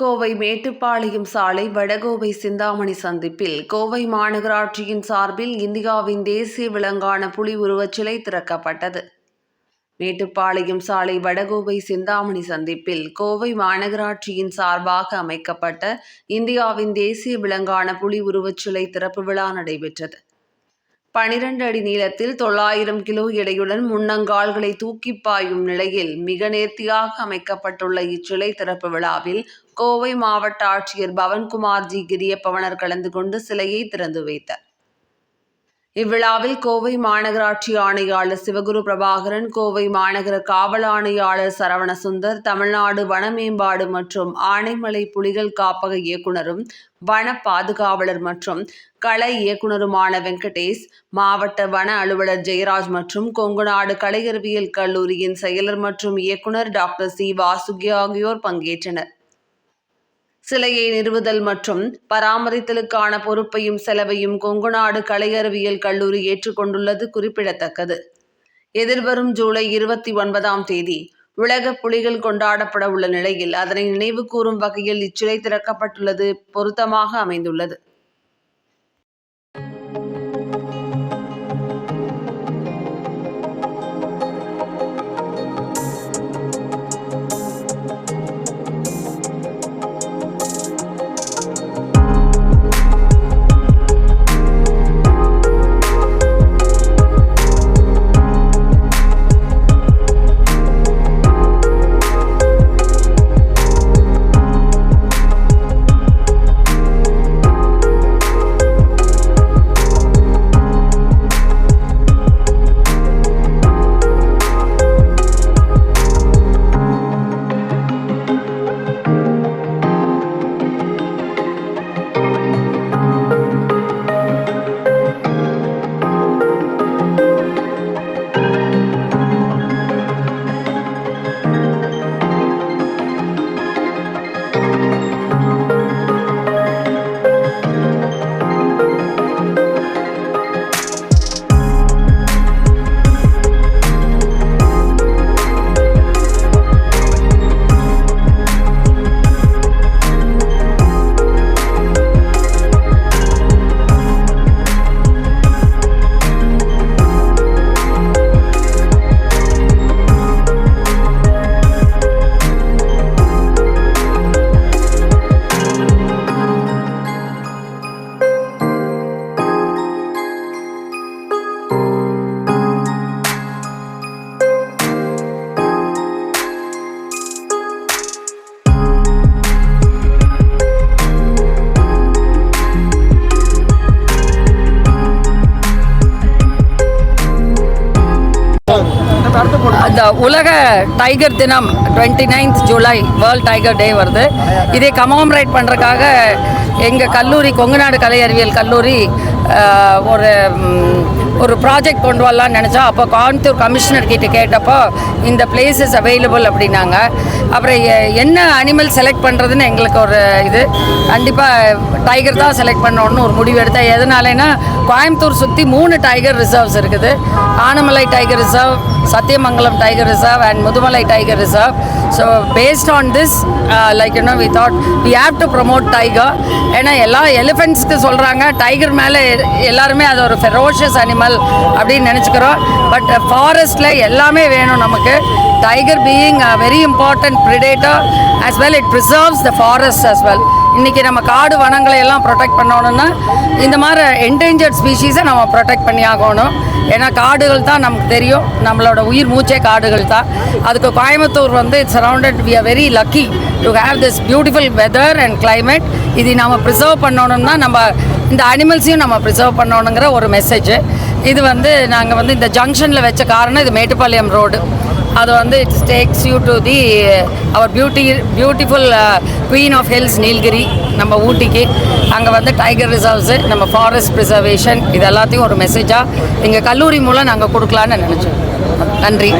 கோவை மேட்டுப்பாளையம் சாலை வடகோவை சிந்தாமணி சந்திப்பில் கோவை மாநகராட்சியின் சார்பில் இந்தியாவின் தேசிய விலங்கான புலி உருவச்சிலை திறக்கப்பட்டது. மேட்டுப்பாளையம் சாலை வடகோவை சிந்தாமணி சந்திப்பில் கோவை மாநகராட்சியின் சார்பாக அமைக்கப்பட்ட இந்தியாவின் தேசிய விலங்கான புலி உருவச்சிலை திறப்பு விழா நடைபெற்றது. 12 அடி நீளத்தில் 900 கிலோ எடையுடன் முன்னங்கால்களை தூக்கி பாயும் நிலையில் மிக நேர்த்தியாக அமைக்கப்பட்டுள்ள இச்சிலை திறப்பு விழாவில் கோவை மாவட்ட ஆட்சியர் பவன்குமார் ஜி கிரியப்பவனர் கலந்து கொண்டு சிலையை திறந்து வைத்தார். இவ்விழாவில் கோவை மாநகராட்சி ஆணையாளர் சிவகுரு பிரபாகரன், கோவை மாநகர காவல் ஆணையாளர் சரவணசுந்தர், தமிழ்நாடு வன மேம்பாடு மற்றும் ஆனைமலை புலிகள் காப்பக இயக்குனரும் வன பாதுகாவலர் மற்றும் கள இயக்குனருமான வெங்கடேஷ், மாவட்ட வன அலுவலர் ஜெயராஜ் மற்றும் கொங்குநாடு கலை அறிவியல் கல்லூரியின் செயலர் மற்றும் இயக்குனர் டாக்டர் சி வாசுகி ஆகியோர் பங்கேற்றனர். சிலையை நிறுவுதல் மற்றும் பராமரித்தலுக்கான பொறுப்பையும் செலவையும் கொங்குநாடு கலை அறிவியல் கல்லூரி ஏற்றுக்கொண்டுள்ளது குறிப்பிடத்தக்கது. எதிர்வரும் ஜூலை 29ஆம் தேதி உலக புலிகள் கொண்டாடப்பட உள்ள நிலையில் அதனை நினைவு கூறும் வகையில் இச்சிலை திறக்கப்பட்டுள்ளது பொருத்தமாக அமைந்துள்ளது. அந்த உலக டைகர் தினம் 29th ஜூலை வேர்ல்ட் டைகர் டே வருது. இதை கமாமரேட் பண்ணுறதுக்காக எங்கள் கல்லூரி கொங்குநாடு கலை அறிவியல் கல்லூரி ஒரு ப்ராஜெக்ட் கொண்டு வரலான்னு நினச்சா, அப்போ கோயம்புத்தூர் கமிஷனர் கிட்ட கேட்டப்போ இந்த பிளேசஸ் அவைலபிள் அப்படின்னாங்க. அப்புறம் என்ன அனிமல் செலக்ட் பண்ணுறதுன்னு எங்களுக்கு ஒரு இது, கண்டிப்பாக டைகர் தான் செலக்ட் பண்ணணுன்னு ஒரு முடிவு எடுத்தேன். எதனாலனா கோயம்புத்தூர் சுற்றி 3 டைகர் ரிசர்வ்ஸ் இருக்குது. Anamalai tiger reserve, Sathyamangalam tiger reserve and Mudumalai tiger reserve. So based on this we thought we have to promote tiger. ஏன்னா எல்லா எலிஃபென்ட்ஸ்க்கு சொல்கிறாங்க, டைகர் மேலே எல்லாருமே அது ஒரு ஃபெரோஷியஸ் அனிமல் அப்படின்னு நினச்சிக்கிறோம். பட் ஃபாரஸ்ட்டில் எல்லாமே வேணும் நமக்கு. Tiger being a very important predator as well, it preserves the forest as well. இன்றைக்கி நம்ம காடு வனங்களை எல்லாம் ப்ரொடெக்ட் பண்ணணுன்னா இந்த மாதிரி என்டேஞ்சர்ட் ஸ்பீஷீஸை நம்ம ப்ரொடெக்ட் பண்ணி ஆகணும். ஏன்னா காடுகள் தான் நமக்கு தெரியும், நம்மளோட உயிர் மூச்சே காடுகள் தான். அதுக்கு Coimbatore it's surrounded, we are very lucky to have this beautiful weather and climate. இது நம்ம ப்ரிசர்வ் பண்ணணும்னா நம்ம இந்த அனிமல்ஸையும் நம்ம ப்ரிசர்வ் பண்ணணுங்கிற ஒரு மெசேஜ். இது நாங்கள் இந்த ஜங்ஷனில் வச்ச காரணம், இது மேட்டுப்பாளையம் ரோடு. அது it takes you to the our beautiful queen of hills Nilgiri, நம்ம ஊட்டிக்கு. அங்கே டைகர் ரிசர்வ்ஸு, நம்ம ஃபாரஸ்ட் ப்ரிசர்வேஷன், இது எல்லாத்தையும் ஒரு மெசேஜாக எங்கள் கல்லூரி மூலம் நாங்கள் கொடுக்கலான்னு நினச்சோம். நன்றி.